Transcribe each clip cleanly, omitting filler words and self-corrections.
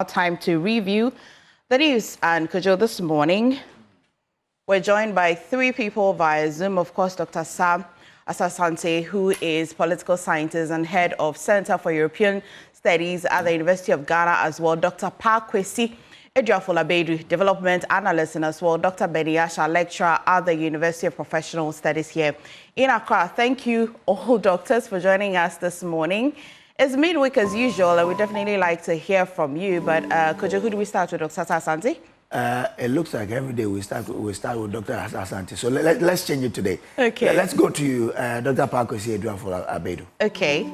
time to review the news. And Kojo, this morning, we're joined by three people via Zoom. Of course, Dr. Sam Asasante, who is political scientist and head of Center for European Studies at the University of Ghana as well. Dr. Pakwesi Ejiafola-Bedu, development analyst, and as well Dr. Beniasha, lecturer at the University of Professional Studies here in Accra. Thank you all doctors for joining us this morning. It's midweek as usual, and we definitely like to hear from you. But Kojo, who do we start with, Dr. Asante? It looks like every day we start with Dr. Asante. So let's change it today. Okay. Let's go to you, Dr. Pakwesi Ejiafola-Bedu. Okay.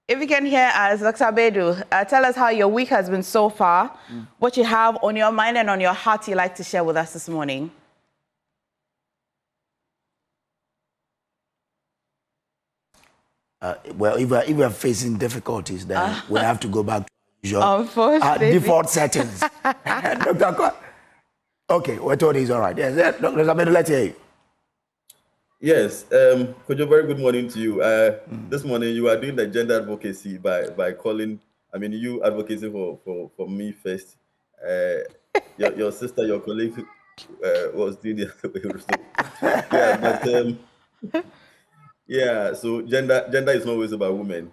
If you can hear us, Dr. Bedu, tell us how your week has been so far, what you have on your mind and on your heart you'd like to share with us this morning. Well, if we're facing difficulties, then we have to go back to usual default settings. Dr. Okay, we're told he's all right. Yes, Dr. Bedu, let's hear you. Yes, Kojo, very good morning to you. This morning you are doing the gender advocacy by calling, you advocating for me first. Your sister, your colleague was doing the other way. Yeah, so gender is not always about women.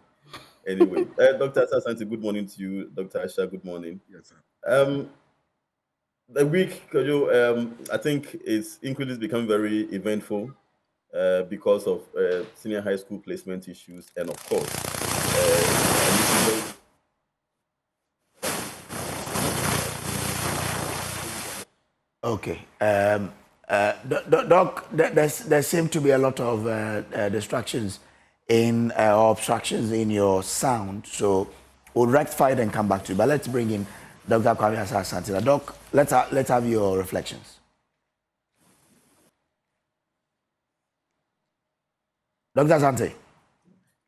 Anyway, Dr. Asante, good morning to you. Dr. Asha, good morning. Yes, sir. The week, Kojo, I think it's increasingly become very eventful. Because of senior high school placement issues, and of course, okay. Doc, there seem to be a lot of distractions or obstructions in your sound, so we'll rectify it and come back to you. But let's bring in Dr. Kwame Asante. Doc, let's have your reflections. Dr. Asante.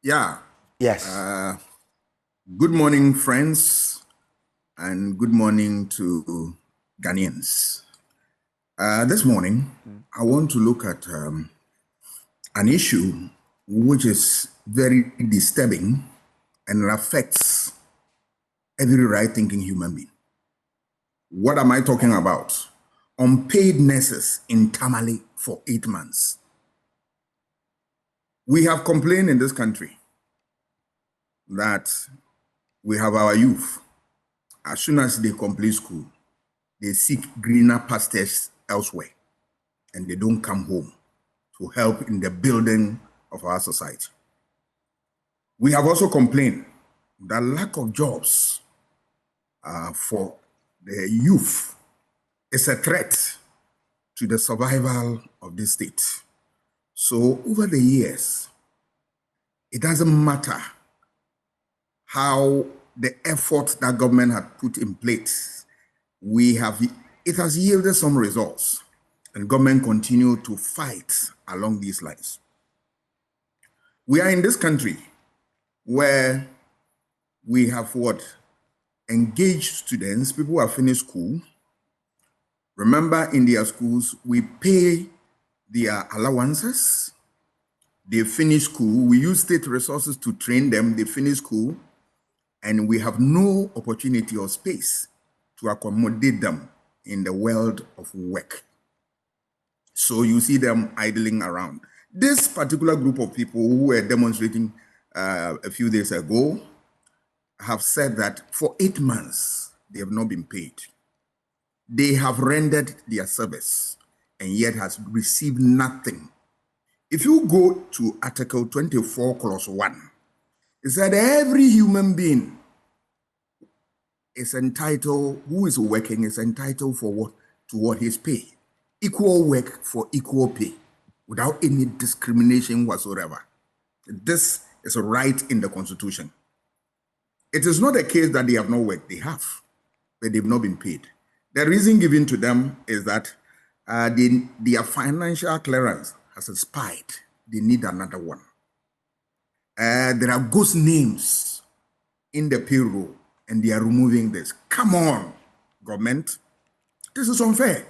Yeah. Yes. Good morning, friends, and good morning to Ghanaians. This morning, I want to look at an issue which is very disturbing and affects every right-thinking human being. What am I talking about? Unpaid nurses in Tamale for 8 months. We have complained in this country that we have our youth. As soon as they complete school, they seek greener pastures elsewhere, and they don't come home to help in the building of our society. We have also complained that lack of jobs for the youth is a threat to the survival of this state. So over the years, it doesn't matter how the effort that government had put in place, it has yielded some results, and government continue to fight along these lines. We are in this country where we have engaged students, people who have finished school. Remember, in their schools, we pay their allowances. They finish school. We use state resources to train them. They finish school, and we have no opportunity or space to accommodate them in the world of work. So you see them idling around. This particular group of people who were demonstrating a few days ago have said that for 8 months, they have not been paid. They have rendered their service and yet has received nothing. If you go to Article 24, Clause 1, it said every human being is entitled, who is working, is entitled to what his pay. Equal work for equal pay, without any discrimination whatsoever. This is a right in the Constitution. It is not a case that they have not worked, they have, but they've not been paid. The reason given to them is that their financial clearance has expired. They need another one. There are ghost names in the payroll, and they are removing this. Come on, government. This is unfair.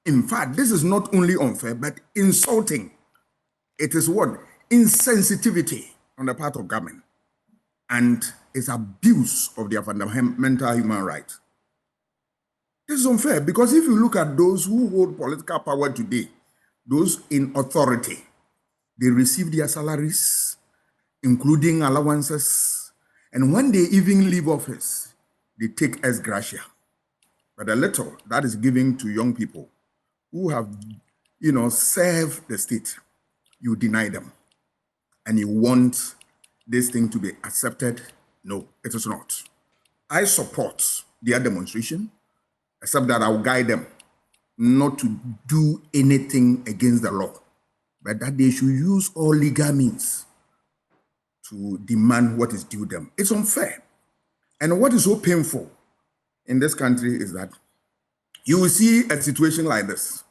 In fact, this is not only unfair, but insulting. It is what? Insensitivity on the part of government. And is abuse of their fundamental human rights. This is unfair because if you look at those who hold political power today, those in authority, they receive their salaries, including allowances, and when they even leave office, they take ex gratia. But a little that is given to young people who have, served the state, you deny them. And you want this thing to be accepted? No, it is not. I support their demonstration, except that I'll guide them not to do anything against the law, but that they should use all legal means to demand what is due them. It's unfair. And what is so painful in this country is that you will see a situation like this.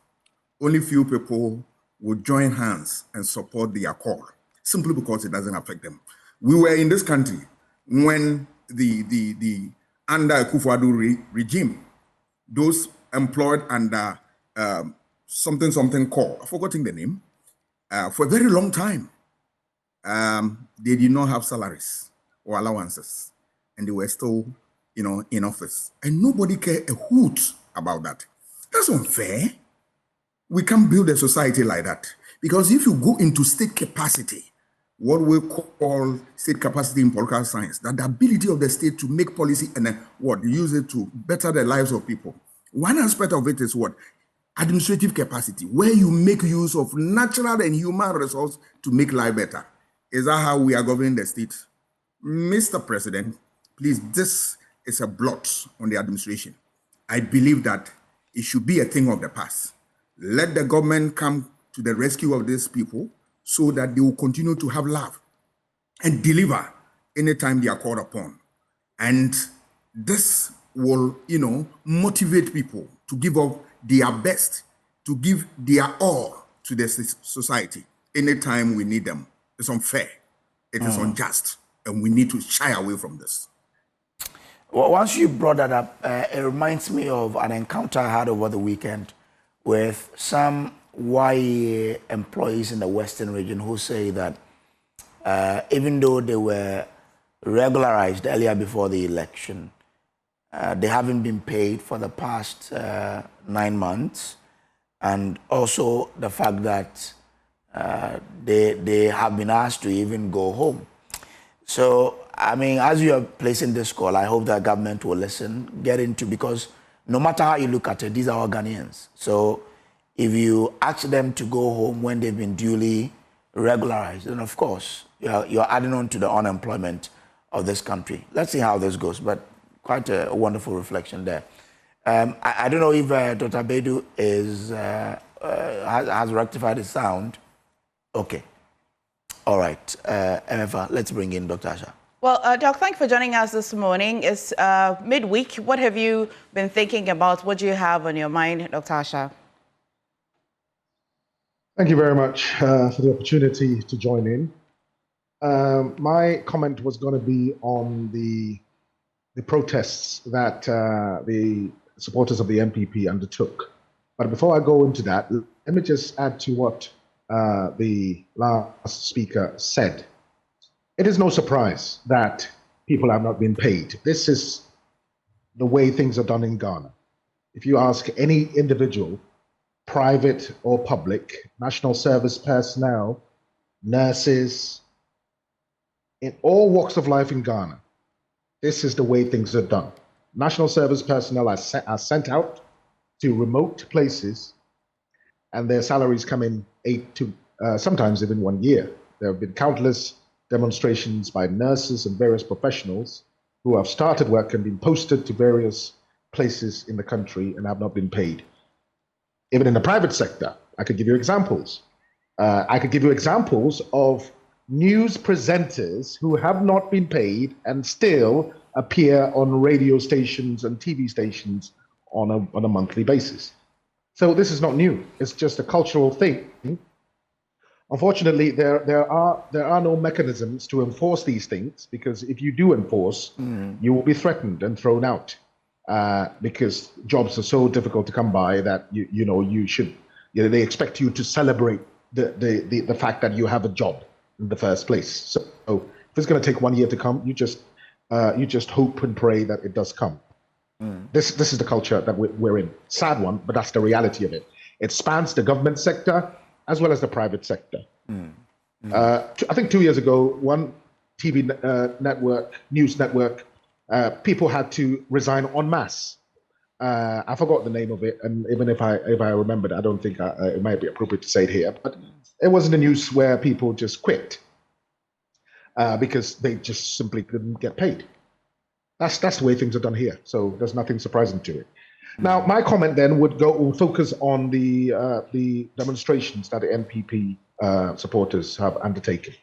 Only few people will join hands and support the accord, simply because it doesn't affect them. We were in this country when the under Akufo-Addo regime, those employed under something called, I've forgotten the name, for a very long time, they did not have salaries or allowances, and they were still, in office, and nobody cared a hoot about that. That's unfair. We can't build a society like that, because if you go into state capacity, what we call state capacity in political science, that the ability of the state to make policy and use it to better the lives of people. One aspect of it is what? Administrative capacity, where you make use of natural and human resources to make life better. Is that how we are governing the state? Mr. President, please, this is a blot on the administration. I believe that it should be a thing of the past. Let the government come to the rescue of these people so that they will continue to have love and deliver anytime they are called upon. And this will, motivate people to give up their best, to give their all to the society anytime we need them. It's unfair. It is unjust. And we need to shy away from this. Well, once you brought that up, it reminds me of an encounter I had over the weekend with some YA employees in the Western region who say that even though they were regularized earlier before the election, they haven't been paid for the past 9 months. And also the fact that they have been asked to even go home. So, I mean, as you are placing this call, I hope that government will listen, get into, because no matter how you look at it, these are all Ghanaians. So if you ask them to go home when they've been duly regularized, then of course, you're adding on to the unemployment of this country. Let's see how this goes, but quite a wonderful reflection there. I don't know if Dr. Bedu has rectified his sound. Okay. All right. MFR, let's bring in Dr. Asha. Well, Doc, thank you for joining us this morning. It's midweek. What have you been thinking about? What do you have on your mind, Dr. Asha? Thank you very much for the opportunity to join in. My comment was going to be on the protests that the supporters of the MPP undertook. But before I go into that, let me just add to what the last speaker said. It is no surprise that people have not been paid. This is the way things are done in Ghana. If you ask any individual, private or public, national service personnel, nurses, in all walks of life in Ghana, this is the way things are done. National service personnel are sent out to remote places, and their salaries come in 8 to sometimes even 1 year. There have been countless demonstrations by nurses and various professionals who have started work and been posted to various places in the country and have not been paid. Even in the private sector, I could give you examples. I could give you examples of news presenters who have not been paid and still appear on radio stations and TV stations on a monthly basis. So this is not new. It's just a cultural thing. Unfortunately, there are no mechanisms to enforce these things, because if you do enforce, you will be threatened and thrown out, because jobs are so difficult to come by that they expect you to celebrate the fact that you have a job in the first place. So if it's going to take 1 year to come, you just you just hope and pray that it does come. This is the culture that we're in. Sad one, but that's the reality of it. It spans the government sector as well as the private sector. I think 2 years ago, one TV network, news network, people had to resign en masse. I forgot the name of it, and even if I remembered, I don't think it might be appropriate to say it here. But it was in the news where people just quit because they just simply couldn't get paid. That's the way things are done here. So there's nothing surprising to it. Now, my comment then would focus on the demonstrations that the NPP supporters have undertaken.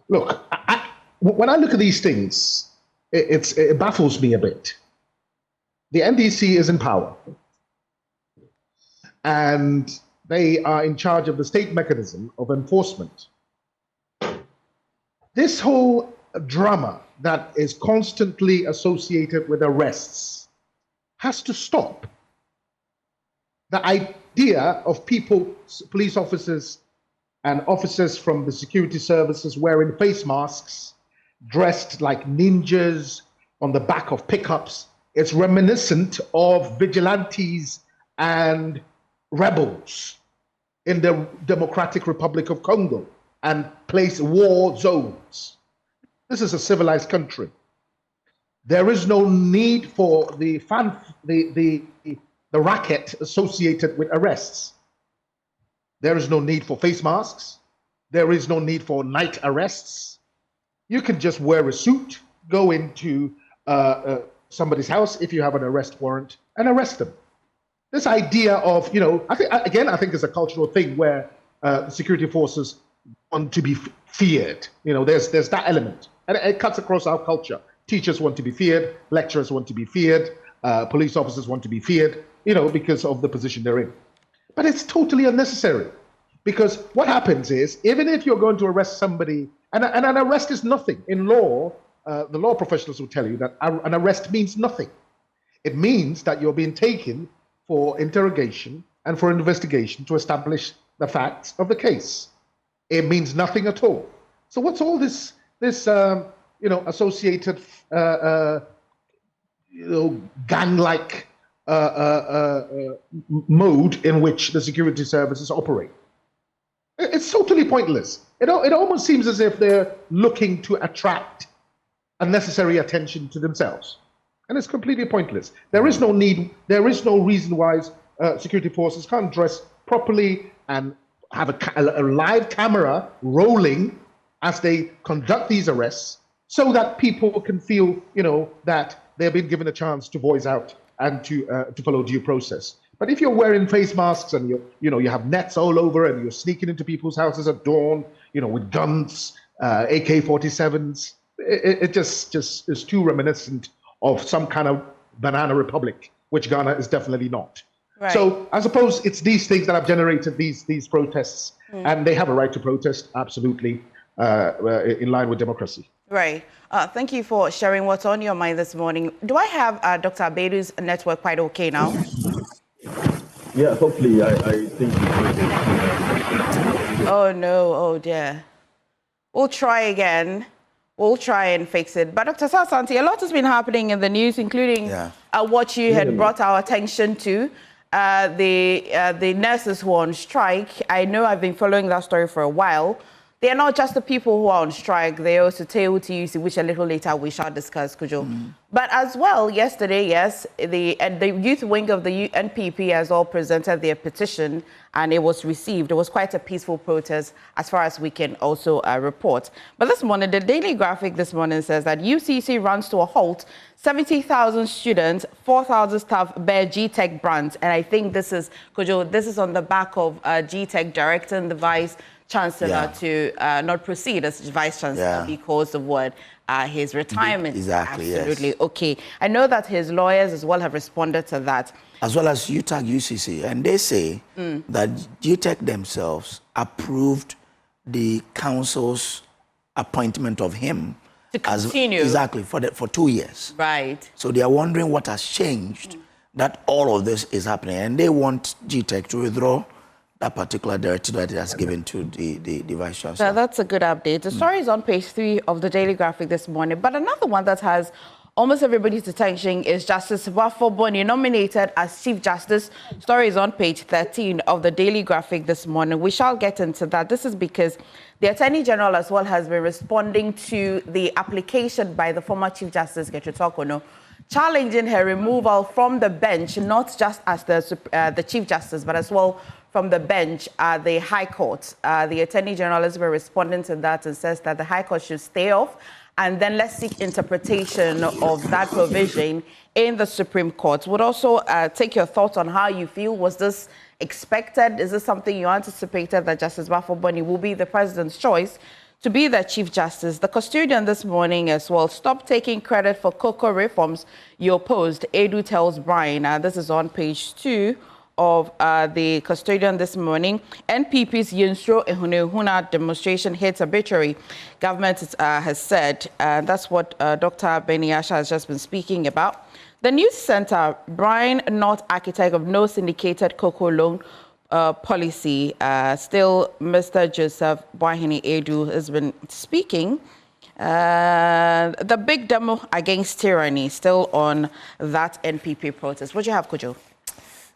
Look, when I look at these things, it baffles me a bit. The NDC is in power, and they are in charge of the state mechanism of enforcement. This whole drama that is constantly associated with arrests has to stop. The idea of people, police officers and officers from the security services wearing face masks, dressed like ninjas on the back of pickups, it's reminiscent of vigilantes and rebels in the Democratic Republic of Congo and place war zones. This is a civilized country. There is no need for the racket associated with arrests. There is no need for face masks. There is no need for night arrests. You can just wear a suit, go into somebody's house if you have an arrest warrant, and arrest them. This idea of, I think it's a cultural thing where the security forces want to be feared. There's that element, and it cuts across our culture. Teachers want to be feared, lecturers want to be feared, police officers want to be feared, because of the position they're in. But it's totally unnecessary, because what happens is, even if you're going to arrest somebody, and an arrest is nothing. In law, the law professionals will tell you that an arrest means nothing. It means that you're being taken for interrogation and for investigation to establish the facts of the case. It means nothing at all. So what's all this associated, gang-like mode in which the security services operate? It's totally pointless. It almost seems as if they're looking to attract unnecessary attention to themselves. And it's completely pointless. There is no need, there is no reason why security forces can't dress properly and have a live camera rolling as they conduct these arrests so that people can feel, that they've been given a chance to voice out and to follow due process. But if you're wearing face masks and you have nets all over and you're sneaking into people's houses at dawn, with guns, AK-47s, it just is too reminiscent of some kind of banana republic, which Ghana is definitely not. Right. So I suppose it's these things that have generated these protests, and they have a right to protest, absolutely, in line with democracy. Right. Thank you for sharing what's on your mind this morning. Do I have Dr. Abedu's network quite okay now? Yeah, hopefully. I think. Oh no! Oh dear. We'll try again. We'll try and fix it. But Dr. Sasanti, a lot has been happening in the news, including what you had brought our attention to, the nurses who are on strike. I know I've been following that story for a while. They are not just the people who are on strike. They also tell to use, which a little later we shall discuss, Kujo. But as well, yesterday, yes, the youth wing of the NPP has all presented their petition, and it was received. It was quite a peaceful protest, as far as we can also report. But this morning, the Daily Graphic this morning says that UCC runs to a halt. 70,000 students, 4,000 staff bear GTech brands. And I think this is, Kujo, this is on the back of GTech directing the Vice Chancellor to not proceed as Vice Chancellor because of what his retirement. Exactly. Absolutely. Yes. Okay. I know that his lawyers as well have responded to that. As well as UTAG UCC, and they say that UTAG themselves approved the council's appointment of him to continue for 2 years. Right. So they are wondering what has changed that all of this is happening, and they want GTech to withdraw that particular directive that it has given to the Vice Chancellor. That's a good update. The story is on page 3 of the Daily Graphic this morning. But another one that has almost everybody's attention is Justice Baffoe-Bonnie nominated as Chief Justice. Story is on page 13 of the Daily Graphic this morning. We shall get into that. This is because the Attorney General as well has been responding to the application by the former Chief Justice Gertrude Torkornoo, challenging her removal from the bench, not just as the Chief Justice, but as well from the bench at the High Court. The Attorney General has been responding to that and says that the High Court should stay off, and then let's seek interpretation of that provision in the Supreme Court. Would also take your thoughts on how you feel. Was this expected? Is this something you anticipated, that Justice Baffoe-Bonnie will be the President's choice to be the Chief Justice? The custodian this morning as well, stop taking credit for cocoa reforms you opposed, Edu tells Brian. This is on page 2 of the custodian this morning. NPP's Yinstro Ehunehuna demonstration hits arbitrary. Government has said, that's what Dr. Benny Asha has just been speaking about. The News Center, Brian, not architect of no syndicated cocoa loan policy. Still, Mr. Joseph Boahene Edu has been speaking. The big demo against tyranny, still on that NPP protest. What do you have, Kojo?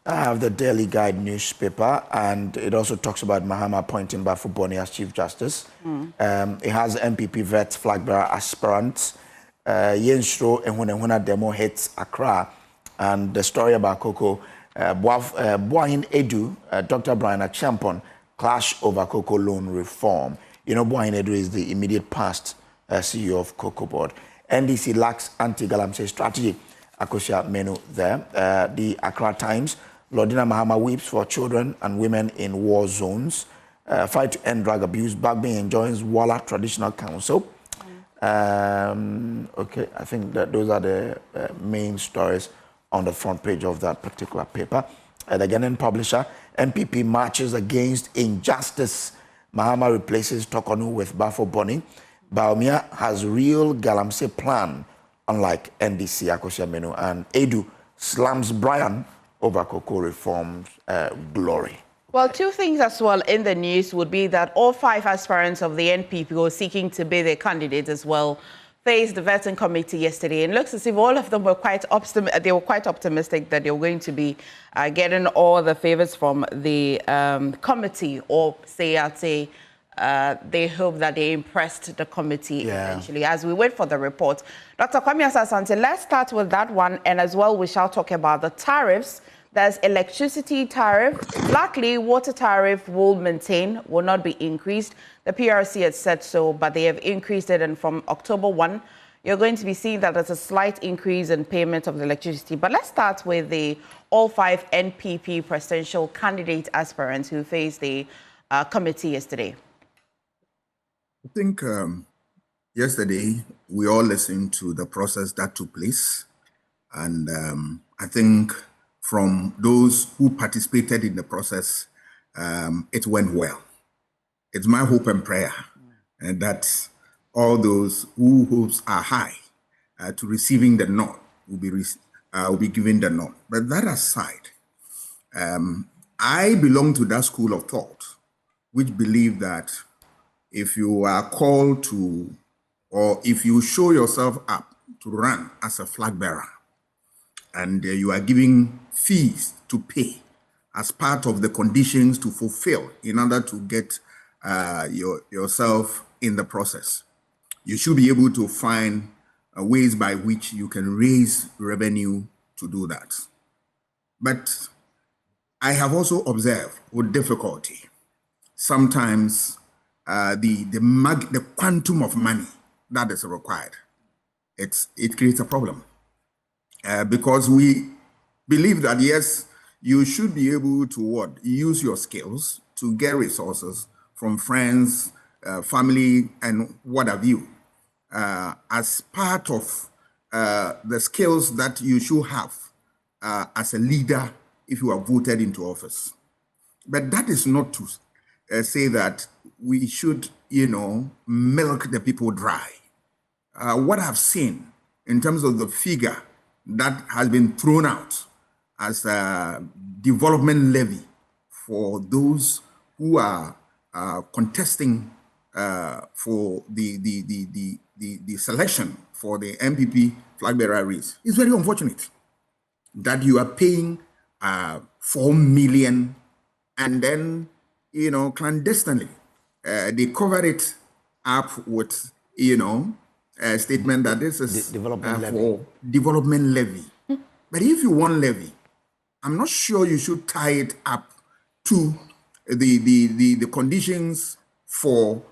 I have the Daily Guide newspaper, and it also talks about Mahama appointing Baffoe-Bonnie as Chief Justice. It has MPP vet flag bearer aspirants. Yensro Ehunehuna demo hits Accra, and the story about Cocoa. Boahene Edu, Dr. Brian Achampon, clash over cocoa loan reform. You know, Boahene Edu is the immediate past CEO of Cocoa Board. NDC lacks anti-galamsey strategy. Akosia Menu there. The Accra Times, Lordina Mahama weeps for children and women in war zones. Fight to end drug abuse. Bagby enjoys Walla Traditional Council. Okay, I think that those are the main stories on the front page of that particular paper. The Ghanaian publisher, NPP marches against injustice. Mahama replaces Torkornoo with Baffoe-Bonnie. Baumia has real galamsey plan, unlike NDC Akosia Menu, and Edu slams Brian over cocoa reform's glory. Well, two things as well in the news would be that all 5 aspirants of the NPP who are seeking to be their candidates as well faced the vetting committee yesterday. And it looks as if all of them were quite optimistic that they were going to be getting all the favors from the committee, or say they hope that they impressed the committee eventually. As we wait for the report, Dr. Kwame Asante, let's start with that one, and as well we shall talk about the tariffs. There's electricity tariff. Luckily, water tariff will not be increased. The PRC had said so, but they have increased it, and from October 1, you're going to be seeing that there's a slight increase in payment of the electricity. But let's start with the all 5 NPP presidential candidate aspirants who faced the committee yesterday. I think yesterday we all listened to the process that took place, and I think from those who participated in the process, it went well. It's my hope and prayer that all those whose hopes are high to receiving the nod will be given the nod. But that aside, I belong to that school of thought which believe that if you are called to, or if you show yourself up to run as a flag bearer, and you are giving fees to pay as part of the conditions to fulfill in order to get yourself in the process, you should be able to find ways by which you can raise revenue to do that. But I have also observed with difficulty sometimes the quantum of money that is required. It creates a problem because we believe that, yes, you should be able to use your skills to get resources from friends, family, and what have you, as part of the skills that you should have as a leader if you are voted into office. But that is not to say that we should, milk the people dry. What I've seen in terms of the figure that has been thrown out as a development levy for those who are contesting for the selection for the MPP flag bearer race. It's very unfortunate that you are paying 4 million and then, clandestinely, they cover it up with, a statement that this is for development levy. But if you want levy, I'm not sure you should tie it up to the conditions for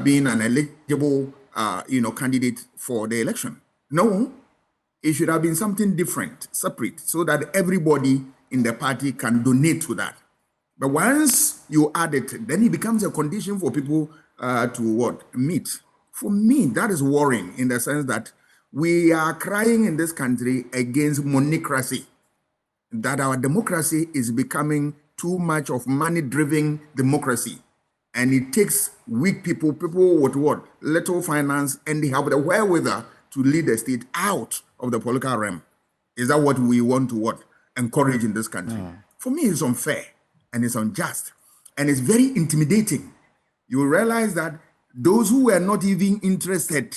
being an eligible, candidate for the election. No, it should have been something different, separate, so that everybody in the party can donate to that. But once you add it, then it becomes a condition for people to meet. For me, that is worrying in the sense that we are crying in this country against monocracy, that our democracy is becoming too much of money-driven democracy. And it takes weak people with little finance, and they have the wherewithal to lead the state out of the political realm. Is that what we want to encourage in this country? For me, it's unfair and it's unjust. And it's very intimidating. You realize that those who were not even interested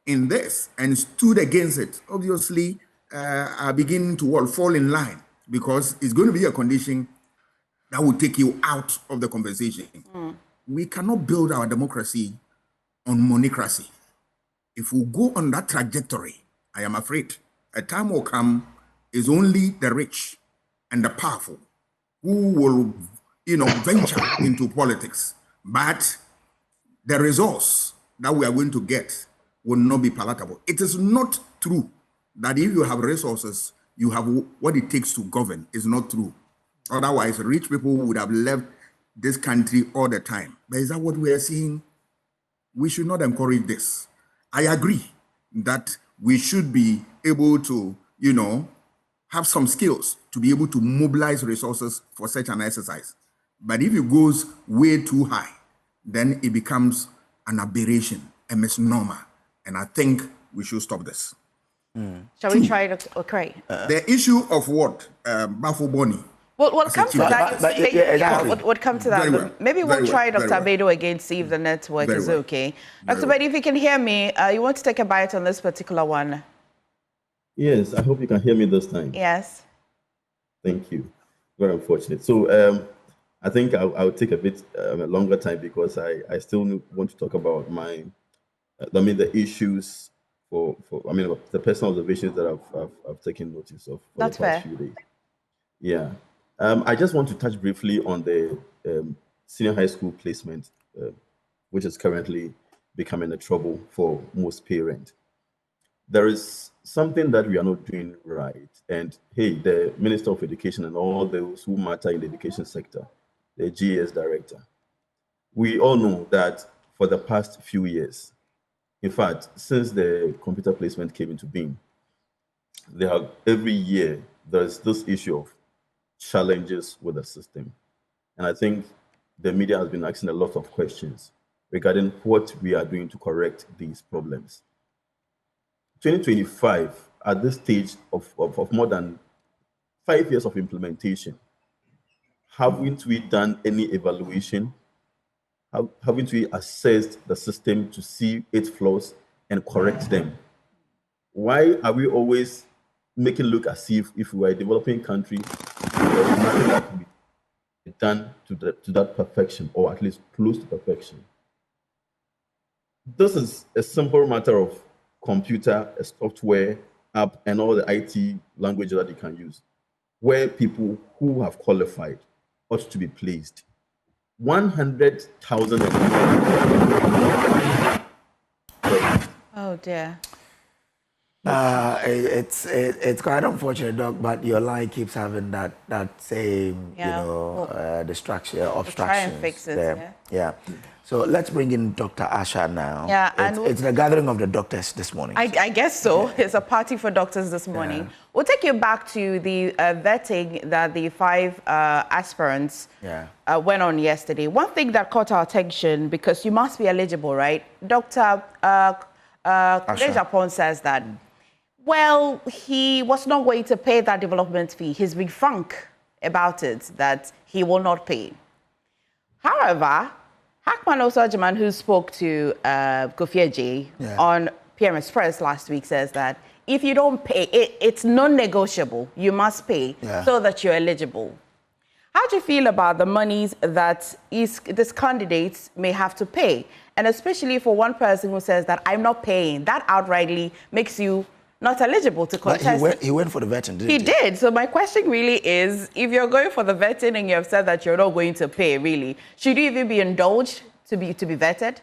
in this and stood against it, obviously are beginning to fall in line, because it's going to be a condition that will take you out of the conversation. We cannot build our democracy on monocracy. If we go on that trajectory, I am afraid a time will come, is only the rich and the powerful who will, venture into politics. But the resource that we are going to get will not be palatable. It is not true that if you have resources, you have what it takes to govern. It's not true. Otherwise, rich people would have left this country all the time. But is that what we are seeing? We should not encourage this. I agree that we should be able to, have some skills to be able to mobilize resources for such an exercise. But if it goes way too high, then it becomes an aberration, a misnomer. And I think we should stop this. Shall we try it? Okay. The issue of Baffoe-Bonnie. We'll come to that. Exactly. We'll come to that. Well. Maybe we'll try Dr. Abedo again, see if the network is okay. Dr. Abedo, if you can hear me, you want to take a bite on this particular one? Yes, I hope you can hear me this time. Yes. Thank you. Very unfortunate. So I think I'll take a bit a longer time, because I still want to talk about the issues the personal observations that I've taken notice of for That's the past few days. Yeah. I just want to touch briefly on the senior high school placement, which is currently becoming a trouble for most parents. There is something that we are not doing right. And hey, the Minister of Education and all those who matter in the education sector, the GS director, we all know that for the past few years, in fact, since the computer placement came into being, every year there's this issue of challenges with the system. And I think the media has been asking a lot of questions regarding what we are doing to correct these problems. 2025, at this stage of more than 5 years of implementation, haven't we done any evaluation? Haven't we assessed the system to see its flaws and correct them? Why are we always making it look as if we were a developing country, there is nothing that can be done to that perfection, or at least close to perfection? This is a simple matter of computer, a software, app, and all the IT language that you can use, where people who have qualified ought to be placed. 100,000. Oh dear. It's quite unfortunate, Doc, but your line keeps having that same distraction, obstruction. Try and fix it. Yeah. So let's bring in Dr. Asha now. Yeah, it's the gathering of the doctors this morning. I guess so. It's a party for doctors this morning. Yeah. We'll take you back to the vetting that the 5 aspirants went on yesterday. One thing that caught our attention, because you must be eligible, right? Dr. Japon says that, well, he was not going to pay that development fee. He's been frank about it, that he will not pay. However, Hackman Osajman, who spoke to Kofi Ajay on PM Express last week, says that if you don't pay, it's non-negotiable. You must pay so that you're eligible. How do you feel about the monies that these candidates may have to pay? And especially for one person who says that I'm not paying, that outrightly makes you not eligible to contest. He went for the vetting, didn't he? He did. So my question really is, if you're going for the vetting and you have said that you're not going to pay, really, should you even be indulged to be vetted?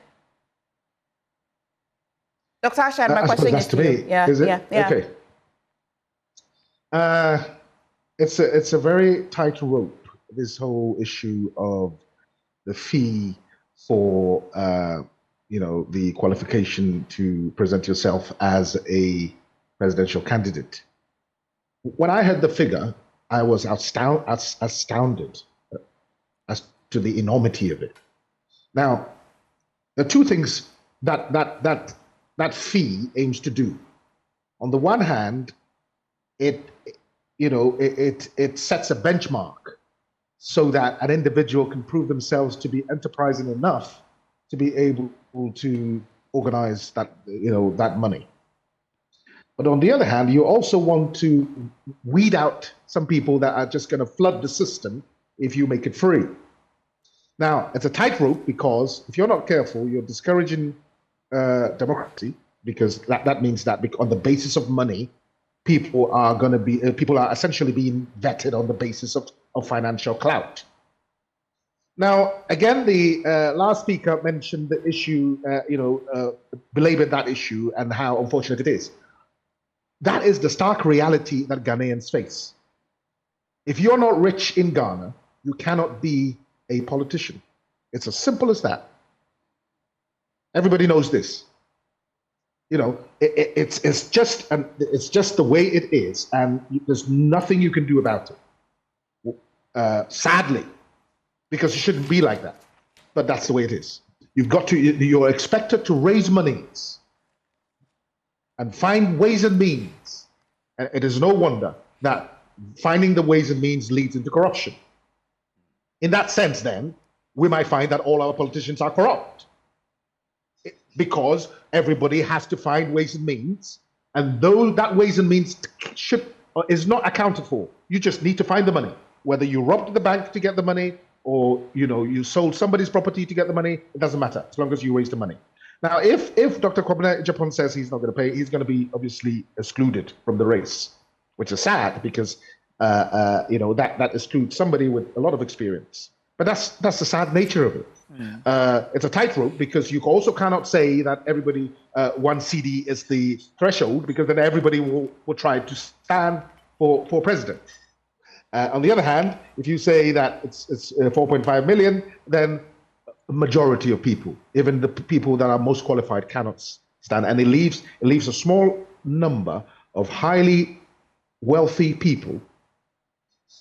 Dr. Ashan, my question is to you. Yeah, is it? Okay. It's a very tight rope, this whole issue of the fee for the qualification to present yourself as a presidential candidate. When I heard the figure, I was astounded as to the enormity of it. Now, the two things that fee aims to do. On the one hand, it sets a benchmark so that an individual can prove themselves to be enterprising enough to be able to organize that money. But on the other hand, you also want to weed out some people that are just going to flood the system if you make it free. Now, it's a tightrope because if you're not careful, you're discouraging democracy, because that means that on the basis of money, people are essentially being vetted on the basis of financial clout. Now, again, the last speaker mentioned the issue, belabored that issue and how unfortunate it is. That is the stark reality that Ghanaians face. If you're not rich in Ghana, you cannot be a politician. It's as simple as that. Everybody knows this. It's just the way it is, and there's nothing you can do about it. Sadly, because it shouldn't be like that, but that's the way it is. You're expected to raise monies and find ways and means. And it is no wonder that finding the ways and means leads into corruption. In that sense, then, we might find that all our politicians are corrupt, because everybody has to find ways and means, and though that ways and means is not accounted for, you just need to find the money. Whether you robbed the bank to get the money, or you sold somebody's property to get the money, it doesn't matter as long as you raise the money. Now, if Dr. Kwabena Japan says he's not going to pay, he's going to be obviously excluded from the race, which is sad because that excludes somebody with a lot of experience. But that's the sad nature of it. It's a tightrope because you also cannot say that everybody 1 CD is the threshold, because then everybody will try to stand for president. On the other hand, if you say that it's 4.5 million, then a majority of people, even the people that are most qualified, cannot stand, and it leaves a small number of highly wealthy people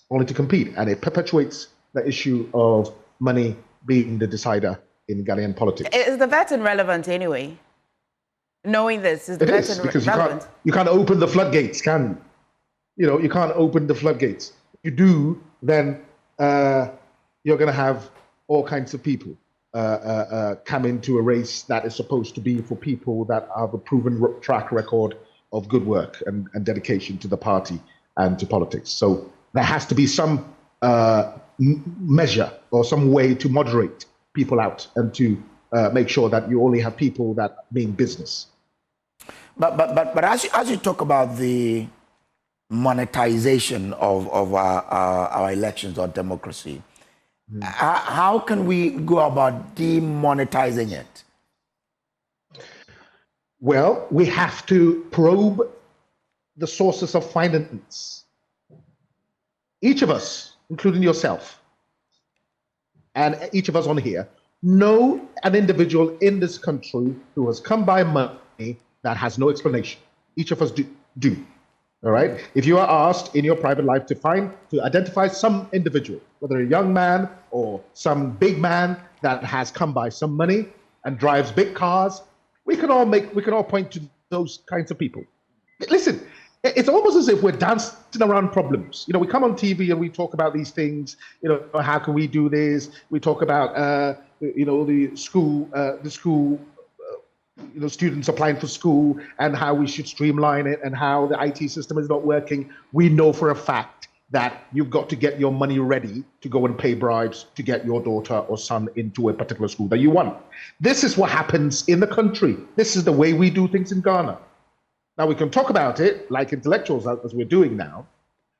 only to compete, and it perpetuates the issue of money being the decider in Ghanaian politics. Is the vetting relevant anyway? Knowing this, is the vetting because relevant? you can't open the floodgates, can you? You can't open the floodgates. If you do, then you're going to have all kinds of people come into a race that is supposed to be for people that have a proven track record of good work and dedication to the party and to politics. So there has to be some measure or some way to moderate people out and to make sure that you only have people that mean business. But as you talk about the monetization of our elections or democracy, how can we go about demonetizing it? Well, we have to probe the sources of finance. Each of us, including yourself, and each of us on here, know an individual in this country who has come by money that has no explanation. Each of us do. All right? If you are asked in your private life to identify some individual, whether a young man or some big man that has come by some money and drives big cars, we can all point to those kinds of people. Listen, it's almost as if we're dancing around problems. We come on TV and we talk about these things. How can we do this? We talk about, the school, students applying for school and how we should streamline it and how the IT system is not working. We know for a fact that you've got to get your money ready to go and pay bribes to get your daughter or son into a particular school that you want. This is what happens in the country. This is the way we do things in Ghana. Now, we can talk about it like intellectuals, as we're doing now,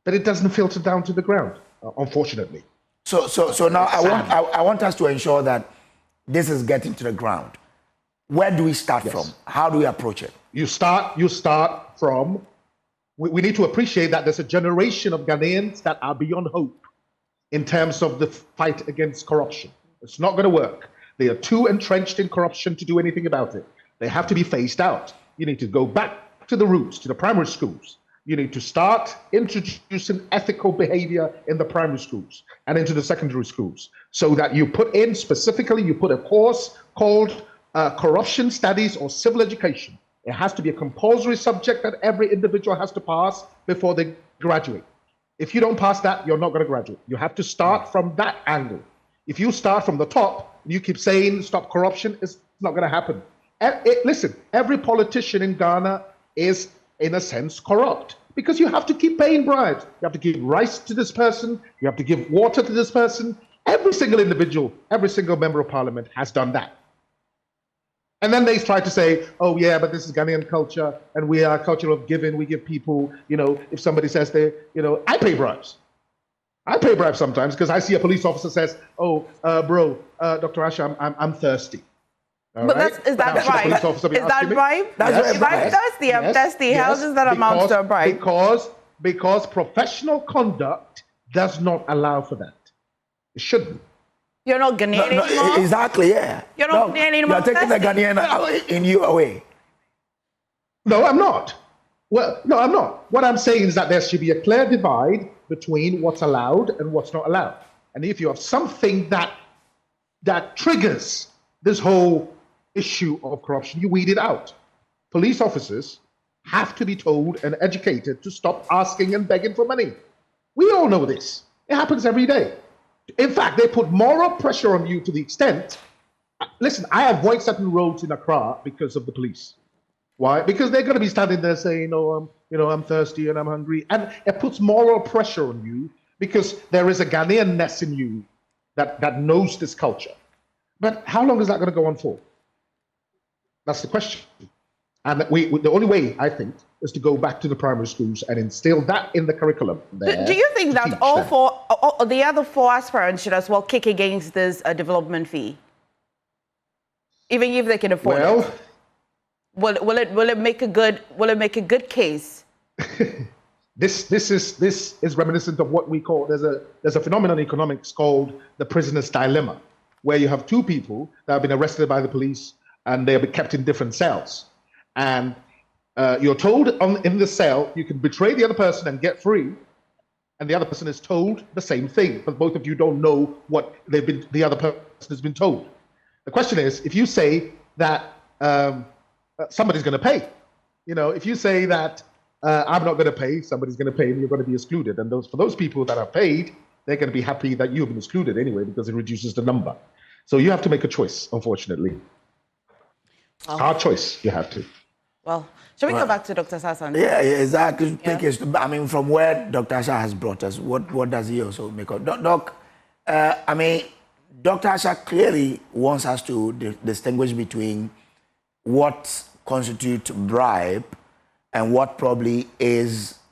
but it doesn't filter down to the ground, unfortunately. So now I want us to ensure that this is getting to the ground. Where do we start from? How do we approach it? You start from, we need to appreciate that there's a generation of Ghanaians that are beyond hope in terms of the fight against corruption. It's not going to work. They are too entrenched in corruption to do anything about it. They have to be phased out. You need to go back to the roots, to the primary schools. You need to start introducing ethical behavior in the primary schools and into the secondary schools, so that you put a course called corruption studies or civil education. It has to be a compulsory subject that every individual has to pass before they graduate. If you don't pass that, you're not going to graduate. You have to start from that angle. If you start from the top, you keep saying stop corruption, it's not going to happen. Listen, every politician in Ghana is, in a sense, corrupt, because you have to keep paying bribes. You have to give rice to this person. You have to give water to this person. Every single individual, every single member of parliament has done that. And then they try to say, oh, yeah, but this is Ghanaian culture, and we are a culture of giving. We give people, if somebody says I pay bribes. I pay bribes sometimes because I see a police officer says, oh, Dr. Asha, I'm thirsty. But is that bribe? Is that bribe? That's bribe. I'm thirsty. How does that amount to a bribe? Because professional conduct does not allow for that. It shouldn't. You're not Ghanaian anymore? Exactly, yeah. You're not Ghanaian anymore? You're taking the Ghanaian in you away. No, I'm not. Well, no, I'm not. What I'm saying is that there should be a clear divide between what's allowed and what's not allowed. And if you have something that triggers this whole issue of corruption, you weed it out. Police officers have to be told and educated to stop asking and begging for money. We all know this. It happens every day. In fact, they put moral pressure on you to the extent, listen, I avoid certain roads in Accra because of the police. Why? Because they're going to be standing there saying, I'm thirsty and I'm hungry. And it puts moral pressure on you because there is a Ghanaian-ness in you that knows this culture. But how long is that going to go on for? That's the question. And the only way, I think, is to go back to the primary schools and instill that in the curriculum. Do you think that all the other 4 aspirants should as well kick against this development fee, even if they can afford it? Will it make a good case? This is reminiscent of what we call, there's a phenomenon in economics called the prisoner's dilemma, where you have 2 people that have been arrested by the police and they'll be kept in different cells. And you're told in the cell you can betray the other person and get free, and the other person is told the same thing, but both of you don't know what the other person has been told. The question is, if you say that somebody's going to pay, if you say that I'm not going to pay, somebody's going to pay, and you're going to be excluded, and for those people that are paid, they're going to be happy that you've been excluded anyway because it reduces the number. So you have to make a choice, unfortunately. Hard choice, you have to. Well, shall we go back to Dr. Sasson? Yeah, exactly. I mean, from where Dr. Asha has brought us, what does he also make of? Doc, Dr. Asha clearly wants us to distinguish between what constitutes bribe and what probably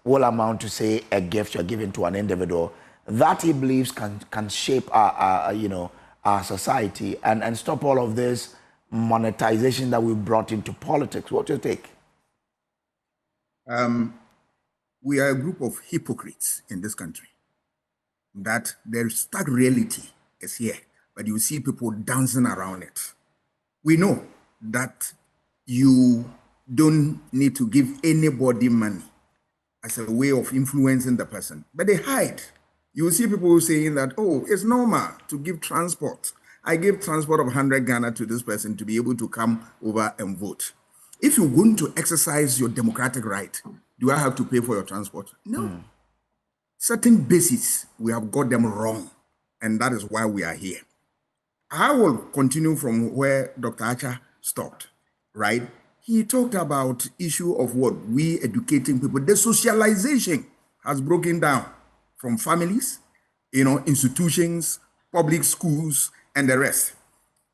will amount to, say, a gift you're giving to an individual that he believes can shape our society and stop all of this monetization that we brought into politics. What do you think? We are a group of hypocrites in this country. That their stark reality is here, but you see people dancing around it. We know that you don't need to give anybody money as a way of influencing the person, but they hide. You see people saying that, oh, it's normal to give transport. I gave transport of 100 Ghana to this person to be able to come over and vote. If you're going to exercise your democratic right, Do I have to pay for your transport? No. Certain basics, we have got them wrong. And that is why we are here. I will continue from where Dr. Acha stopped, right? He talked about issue of what we educating people. The socialization has broken down from families, institutions, public schools, and the rest.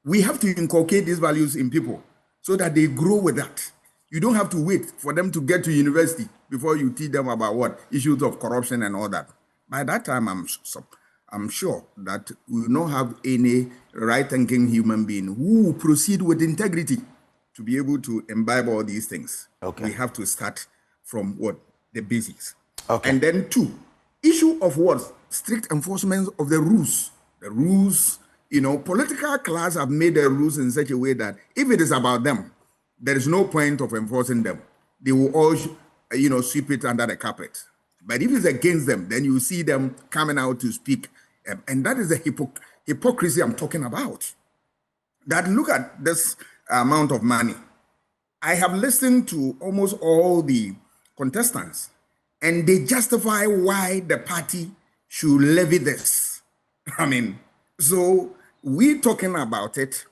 We have to inculcate these values in people so that they grow with that. You don't have to wait for them to get to university before you teach them about what issues of corruption and all that. By that time, I'm sure that we will not have any right-thinking human being who will proceed with integrity to be able to imbibe all these things. Okay. We have to start from what? The basics. Okay. And then 2, issue of what? Strict enforcement of the rules. The rules, political class have made the rules in such a way that if it is about them, there is no point of enforcing them. They will all, sweep it under the carpet. But if it's against them, then you see them coming out to speak. And that is the hypocrisy I'm talking about. That look at this amount of money. I have listened to almost all the contestants, and they justify why the party should levy this. So we talking about it,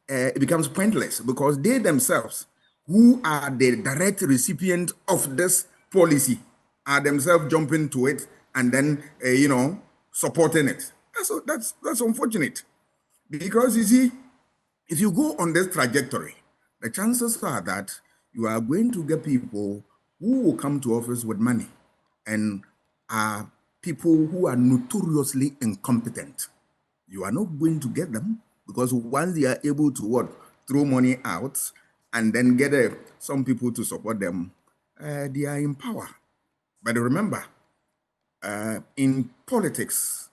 it becomes pointless because they themselves, who are the direct recipient of this policy, are themselves jumping to it and then, supporting it. That's unfortunate. Because you see, if you go on this trajectory, the chances are that you are going to get people who will come to office with money and are people who are notoriously incompetent. You are not going to get them because once they are able to throw money out and then get some people to support them, they are in power. But remember, in politics,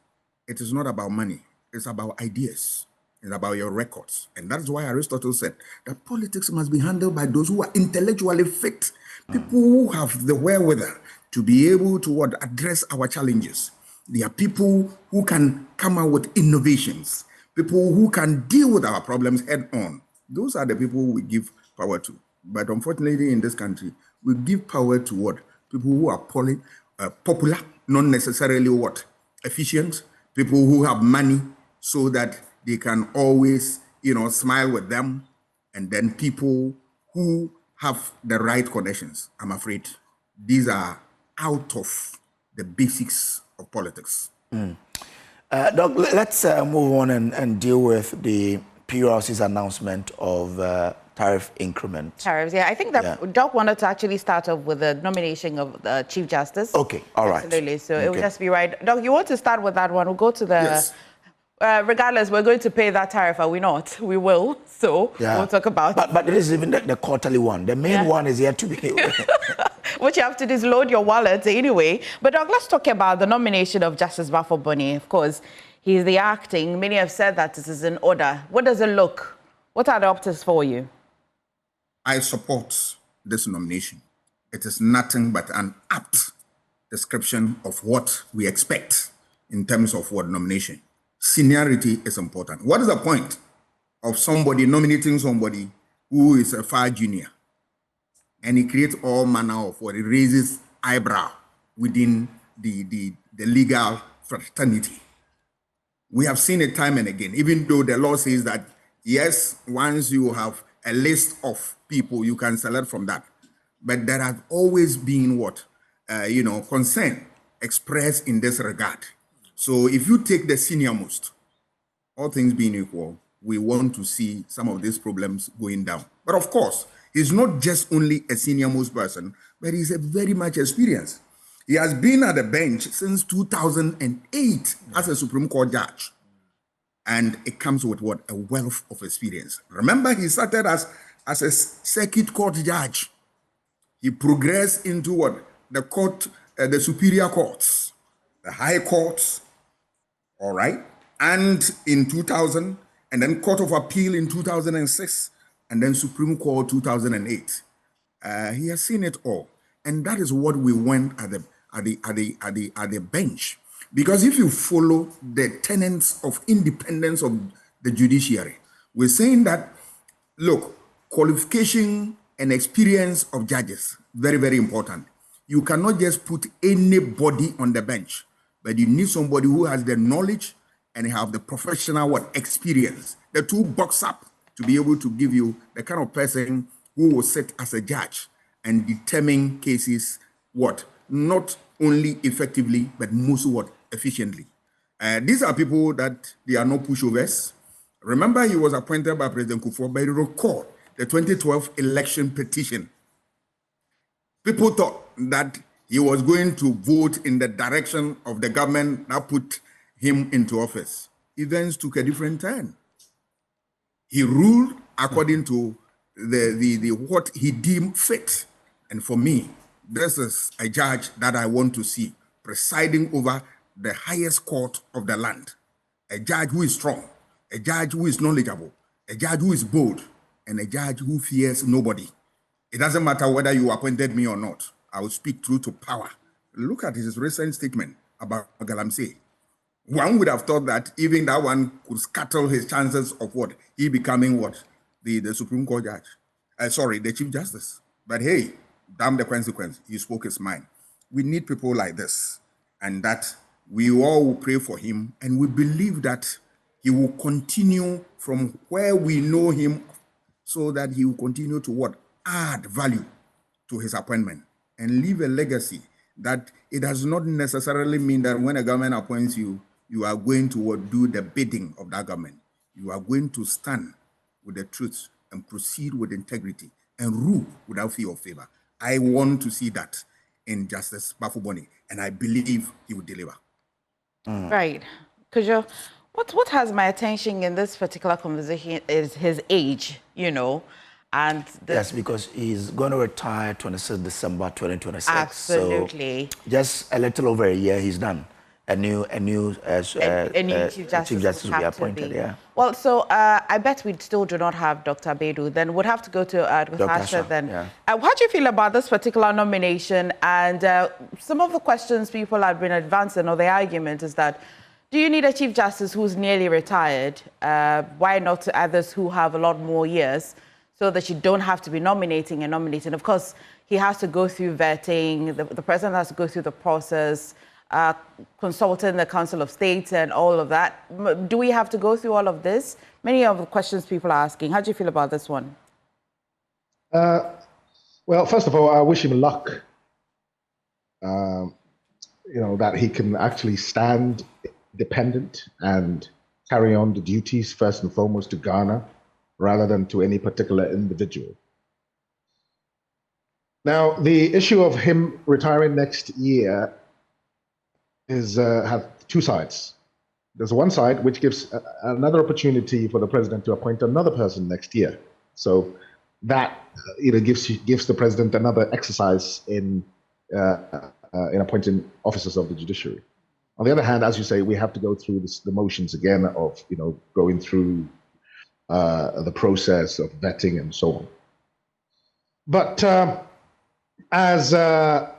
it is not about money. It's about ideas. It's about your records. And that's why Aristotle said that politics must be handled by those who are intellectually fit, people who have the wherewithal to be able to address our challenges. They are people who can come out with innovations, people who can deal with our problems head on. Those are the people we give power to. But unfortunately, in this country, we give power to people who are popular, not necessarily efficient, people who have money so that they can always, smile with them, and then people who have the right connections. I'm afraid these are out of the basics of politics. Doc, let's move on and deal with the PURC's announcement of tariff increment. Tariffs, yeah. I think that Doc wanted to actually start off with the nomination of the Chief Justice. Okay, all right. Absolutely. So it would just be right. Doc, you want to start with that one? We'll go to the... Yes. Regardless, we're going to pay that tariff, are we not? We will. So we'll talk about it. But it is even the quarterly one. The main one is yet to be... What you have to do is load your wallet anyway. But Doc, let's talk about the nomination of Justice Baffoe-Bonnie. Of course, he's the acting. Many have said that this is in order. What does it look? What are the optics for you? I support this nomination. It is nothing but an apt description of what we expect in terms of nomination. Seniority is important. What is the point of somebody nominating somebody who is a far junior? And he creates all manner of it raises eyebrow within the legal fraternity. We have seen it time and again, even though the law says that, yes, once you have a list of people, you can select from that. But there has always been concern expressed in this regard. So if you take the senior most, all things being equal, we want to see some of these problems going down. But of course, he's not just only a senior most person, but he's a very much experienced. He has been at the bench since 2008 as a Supreme Court judge. And it comes with a wealth of experience. Remember, he started as a circuit court judge. He progressed into the court, the superior courts, the high courts, all right? And in 2000, and then Court of Appeal in 2006, and then Supreme Court 2008. He has seen it all. And that is what we went at the bench. Because if you follow the tenets of independence of the judiciary, we're saying that, look, qualification and experience of judges, very, very important. You cannot just put anybody on the bench, but you need somebody who has the knowledge and have the professional experience. The two box up to be able to give you the kind of person who will sit as a judge and determine cases not only effectively, but most efficiently. These are people that they are not pushovers. Remember, he was appointed by President Kufuor, but recall the 2012 election petition. People thought that he was going to vote in the direction of the government that put him into office. Events took a different turn. He ruled according to the what he deemed fit. And for me, this is a judge that I want to see presiding over the highest court of the land. A judge who is strong, a judge who is knowledgeable, a judge who is bold, and a judge who fears nobody. It doesn't matter whether you appointed me or not. I will speak truth to power. Look at his recent statement about Galamsey. One would have thought that even that one could scuttle his chances of he becoming the Supreme Court judge. The Chief Justice. But hey, damn the consequence. He spoke his mind. We need people like this, and that we all will pray for him, and we believe that he will continue from where we know him, so that he will continue to add value to his appointment and leave a legacy that it does not necessarily mean that when a government appoints you, you are going to do the bidding of that government. You are going to stand with the truth and proceed with integrity and rule without fear or favor. I want to see that in Justice Baffoe-Bonnie, and I believe he will deliver. Right. Kojo, what has my attention in this particular conversation is his age, and yes, because he's going to retire 26 December 2026. Absolutely. So just a little over a year, he's done. A new Chief Justice will be appointed. Yeah. Well, so I bet we still do not have Dr. Bedu. Then we'd have to go to Dr. Asha. Then, yeah. How do you feel about this particular nomination? And some of the questions people have been advancing, or the argument is that, do you need a Chief Justice who's nearly retired? Why not to others who have a lot more years, so that you don't have to be nominating and nominating? Of course, he has to go through vetting. The president has to go through the process. Consulting the Council of State and all of that. Do we have to go through all of this? Many of the questions people are asking. How do you feel about this one? Well, first of all, I wish him luck. That he can actually stand independent and carry on the duties first and foremost to Ghana, rather than to any particular individual. Now, the issue of him retiring next year have two sides. There's one side which gives another opportunity for the president to appoint another person next year. So that gives the president another exercise in appointing officers of the judiciary. On the other hand, as you say, we have to go through the motions again of going through the process of vetting and so on. But as the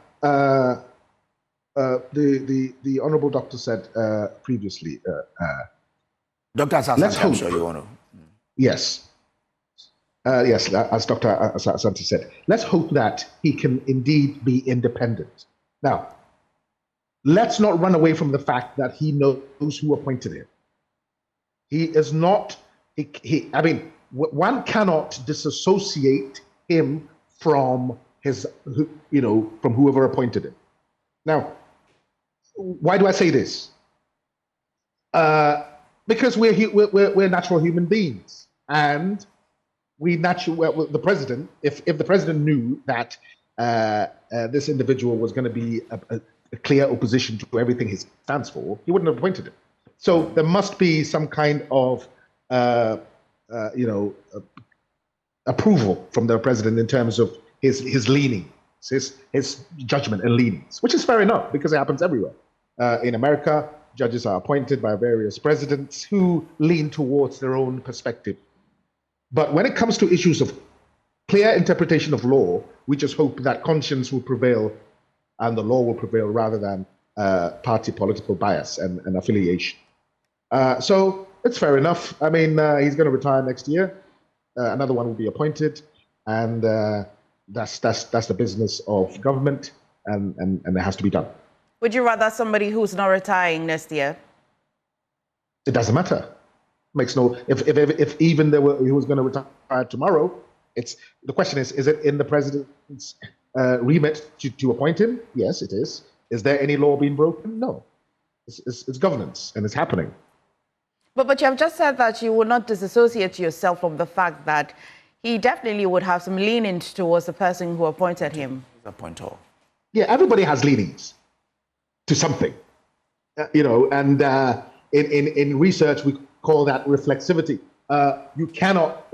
honourable doctor said previously, Dr. Asante, I'm sure you want to. Yes. Yes, as Dr. Asante said, let's hope that he can indeed be independent. Now, let's not run away from the fact that he knows who appointed him. He is not, one cannot disassociate him from from whoever appointed him. Now, why do I say this? Because we're natural human beings, and the president, if the president knew that this individual was going to be a clear opposition to everything he stands for, he wouldn't have appointed him. So there must be some kind of approval from the president in terms of his leaning, his judgment and leanings, which is fair enough because it happens everywhere. In America, judges are appointed by various presidents who lean towards their own perspective. But when it comes to issues of clear interpretation of law, we just hope that conscience will prevail and the law will prevail rather than party political bias and affiliation. So it's fair enough. I mean, he's going to retire next year. Another one will be appointed, and that's the business of government. and it has to be done. Would you rather somebody who's not retiring next year? It doesn't matter. Makes no. If even he was going to retire tomorrow, the question is it in the president's remit to appoint him? Yes, it is. Is there any law being broken? No. It's governance, and it's happening. But you have just said that you would not disassociate yourself from the fact that he definitely would have some leanings towards the person who appointed him. Appointer. Yeah, everybody has leanings to something, and in research we call that reflexivity. You cannot,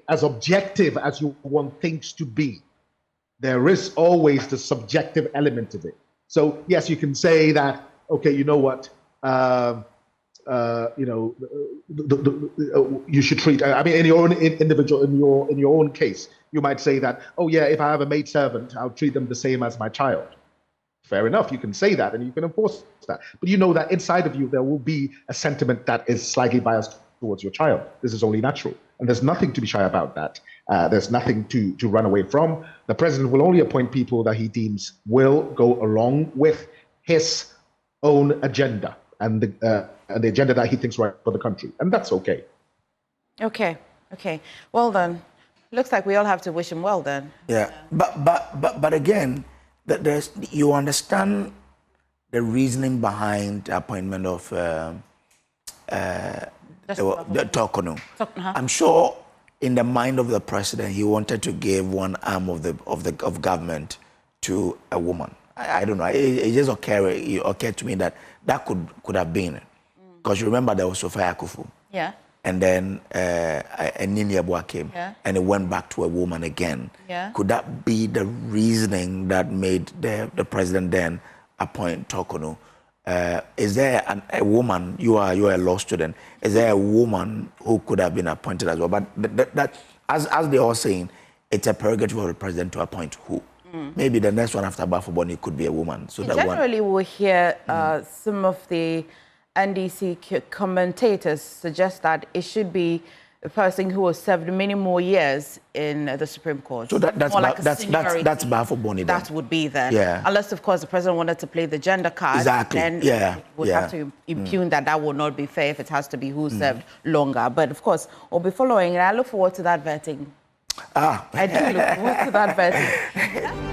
as objective as you want things to be, there is always the subjective element of it. So yes, you can say that, okay, you know what, you should treat. I mean, in your own individual, in your own case, you might say that, oh yeah, if I have a maidservant, I'll treat them the same as my child. Fair enough, you can say that and you can enforce that. But you know that inside of you, there will be a sentiment that is slightly biased towards your child. This is only natural. And there's nothing to be shy about that. There's nothing to run away from. The president will only appoint people that he deems will go along with his own agenda and the agenda that he thinks right for the country. And that's okay. Okay. Well then, looks like we all have to wish him well then. Yeah, but again, you understand the reasoning behind the appointment of Torkornoo. I'm sure in the mind of the president, he wanted to give one arm of government to a woman. I don't know. It just occurred to me that could have been, because you remember there was Sophia Akufu. Yeah. And then Nini Abua came, and it went back to a woman again. Yeah. Could that be the reasoning that made the president then appoint Torkornoo? Is there a woman? You are a law student. Is there a woman who could have been appointed as well? But that as they are saying, it's a prerogative of the president to appoint who. Maybe the next one after Baffoe-Bonnie could be a woman. So that generally we'll hear some of the NDC commentators suggest that it should be a person who has served many more years in the Supreme Court. So that's Baffoe-Bonnie. That would be then. Yeah. Unless, of course, the president wanted to play the gender card. Exactly. Then it would have to impugn that would not be fair if it has to be who served longer. But, of course, we'll be following, and I look forward to that vetting. I do look forward to that vetting.